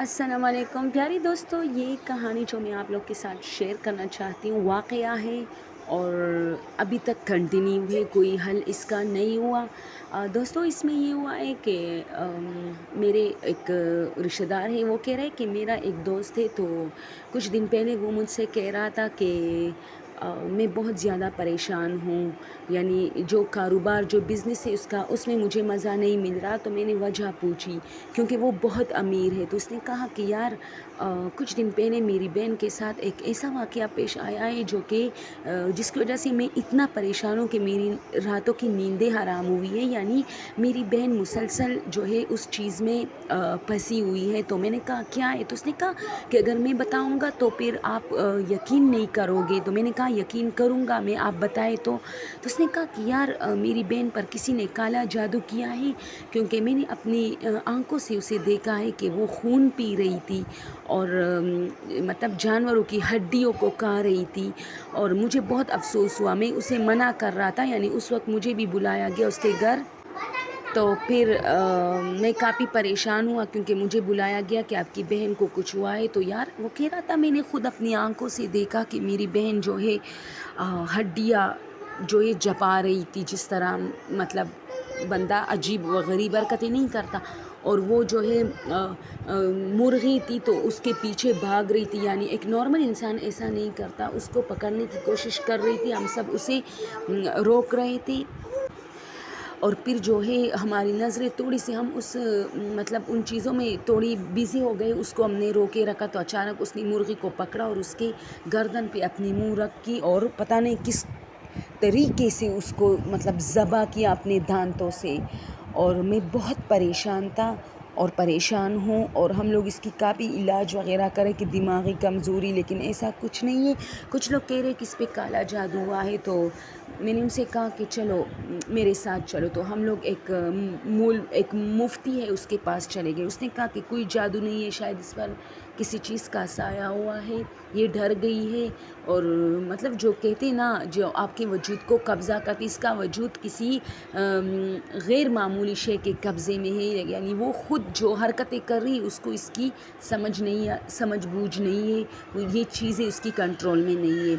السلام علیکم پیاری دوستو، یہ کہانی جو میں آپ لوگ کے ساتھ شیئر کرنا چاہتی ہوں واقعہ ہے اور ابھی تک کنٹینیو ہے، کوئی حل اس کا نہیں ہوا۔ دوستو اس میں یہ ہوا ہے کہ میرے ایک رشتہ دار ہے، وہ کہہ رہے کہ میرا ایک دوست ہے، تو کچھ دن پہلے وہ مجھ سے کہہ رہا تھا کہ میں بہت زیادہ پریشان ہوں، یعنی جو کاروبار جو بزنس ہے اس میں مجھے مزہ نہیں مل رہا۔ تو میں نے وجہ پوچھی کیونکہ وہ بہت امیر ہے، تو اس نے کہا کہ یار کچھ دن پہلے میری بہن کے ساتھ ایک ایسا واقعہ پیش آیا ہے جو کہ جس کی وجہ سے میں اتنا پریشان ہوں کہ میری راتوں کی نیندیں حرام ہوئی ہے، یعنی میری بہن مسلسل جو ہے اس چیز میں پھنسی ہوئی ہے۔ تو میں نے کہا کیا ہے؟ تو اس نے کہا کہ اگر میں بتاؤں گا تو پھر آپ یقین نہیں کرو گے۔ تو میں نے کہا یقین کروں گا میں، آپ بتائے تو اس نے کہا کہ یار میری بہن پر کسی نے کالا جادو کیا ہے، کیونکہ میں نے اپنی آنکھوں سے اسے دیکھا ہے کہ وہ خون پی رہی تھی اور مطلب جانوروں کی ہڈیوں کو کھا رہی تھی، اور مجھے بہت افسوس ہوا۔ میں اسے منع کر رہا تھا، یعنی اس وقت مجھے بھی بلایا گیا اس کے گھر، تو پھر میں کافی پریشان ہوا کیونکہ مجھے بلایا گیا کہ آپ کی بہن کو کچھ ہوا ہے۔ تو یار وہ کہہ رہا تھا میں نے خود اپنی آنکھوں سے دیکھا کہ میری بہن جو ہے ہڈیاں جو ہے جپا رہی تھی، جس طرح مطلب بندہ عجیب و غریب حرکتیں نہیں کرتا، اور وہ جو ہے مرغی تھی تو اس کے پیچھے بھاگ رہی تھی، یعنی ایک نارمل انسان ایسا نہیں کرتا، اس کو پکڑنے کی کوشش کر رہی تھی، ہم سب اسے روک رہے تھے، اور پھر جو ہے ہماری نظریں تھوڑی سی ہم اس مطلب ان چیزوں میں تھوڑی بزی ہو گئے، اس کو ہم نے روکے رکھا، تو اچانک اس نے مرغی کو پکڑا اور اس کے گردن پہ اپنی منہ رکھ کی اور پتہ نہیں کس طریقے سے اس کو مطلب ذبح کیا اپنے دانتوں سے، اور میں بہت پریشان تھا اور پریشان ہوں، اور ہم لوگ اس کی کافی علاج وغیرہ کرے کہ دماغی کمزوری، لیکن ایسا کچھ نہیں ہے۔ کچھ لوگ کہہ رہے کہ اس پہ کالا جادو ہوا ہے، تو میں نے ان سے کہا کہ چلو میرے ساتھ چلو، تو ہم لوگ ایک مفتی ہے اس کے پاس چلے گئے۔ اس نے کہا کہ کوئی جادو نہیں ہے، شاید اس پر کسی چیز کا سایہ ہوا ہے، یہ ڈر گئی ہے، اور مطلب جو کہتے ہیں نا جو آپ کے وجود کو قبضہ کرتی، اس کا وجود کسی غیر معمولی شے کے قبضے میں ہے، یعنی وہ خود جو حرکتیں کر رہی اس کو اس کی سمجھ بوجھ نہیں ہے، یہ چیزیں اس کی کنٹرول میں نہیں ہے۔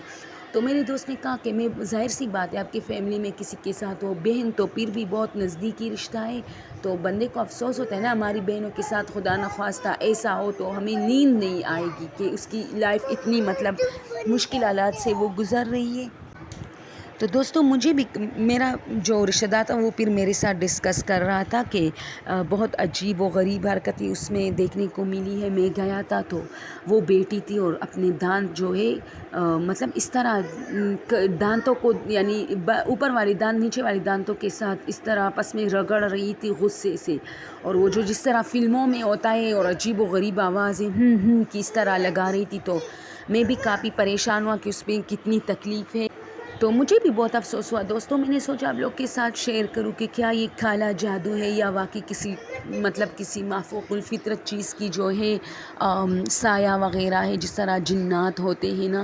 تو میرے دوست نے کہا کہ میں ظاہر سی بات ہے آپ کی فیملی میں کسی کے ساتھ ہو، بہن تو پھر بھی بہت نزدیکی رشتہ ہے، تو بندے کو افسوس ہوتا ہے نا ہماری بہنوں کے ساتھ خدا نخواستہ ایسا ہو تو ہمیں نیند نہیں آئے گی کہ اس کی لائف اتنی مطلب مشکل حالات سے وہ گزر رہی ہے۔ تو دوستو مجھے بھی میرا جو رشتہ دار تھا وہ پھر میرے ساتھ ڈسکس کر رہا تھا کہ بہت عجیب و غریب حرکتیں اس میں دیکھنے کو ملی ہے۔ میں گیا تھا تو وہ بیٹی تھی اور اپنے دانت جو ہے مطلب اس طرح دانتوں کو، یعنی اوپر والی دانت نیچے والی دانتوں کے ساتھ اس طرح آپس میں رگڑ رہی تھی غصے سے، اور وہ جو جس طرح فلموں میں ہوتا ہے، اور عجیب و غریب آوازیں کی اس طرح لگا رہی تھی۔ تو میں بھی کافی پریشان ہوا کہ اس میں کتنی تکلیف ہے، تو مجھے بھی بہت افسوس ہوا۔ دوستوں میں نے سوچا آپ لوگ کے ساتھ شیئر کروں کہ کیا یہ کالا جادو ہے یا واقعی کسی مافوق الفطرت چیز کی جو ہے سایہ وغیرہ ہے، جس طرح جنات ہوتے ہیں نا،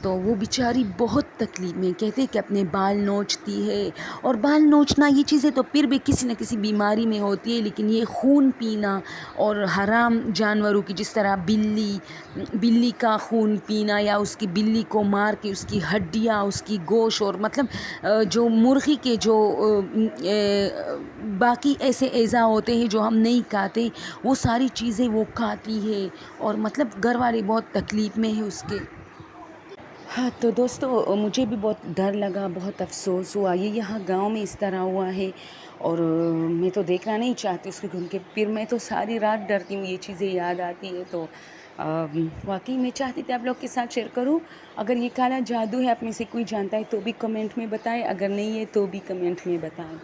تو وہ بیچاری بہت تکلیف میں، کہتے کہ اپنے بال نوچتی ہے، اور بال نوچنا یہ چیزیں تو پھر بھی کسی نہ کسی بیماری میں ہوتی ہے، لیکن یہ خون پینا اور حرام جانوروں کی، جس طرح بلی کا خون پینا، یا اس کی بلی کو مار کے اس کی ہڈیاں، اس کی گوشت، اور مطلب جو مرغی کے جو باقی ایسے اعضاء ہوتے ہیں جو ہم نہیں کھاتے، وہ ساری چیزیں وہ کھاتی ہے، اور مطلب گھر والے بہت تکلیف میں ہیں اس کے۔ ہاں تو دوستو مجھے بھی بہت ڈر لگا، بہت افسوس ہوا، یہ یہاں گاؤں میں اس طرح ہوا ہے، اور میں تو دیکھنا نہیں چاہتی اس کو، کیونکہ پھر میں تو ساری رات ڈرتی ہوں، یہ چیزیں یاد آتی ہے، تو واقعی میں چاہتی تھی آپ لوگ کے ساتھ شیئر کروں۔ اگر یہ کالا جادو ہے، آپ میں سے کوئی جانتا ہے تو بھی کمنٹ میں بتائیں، اگر نہیں ہے تو بھی کمنٹ میں بتائیں۔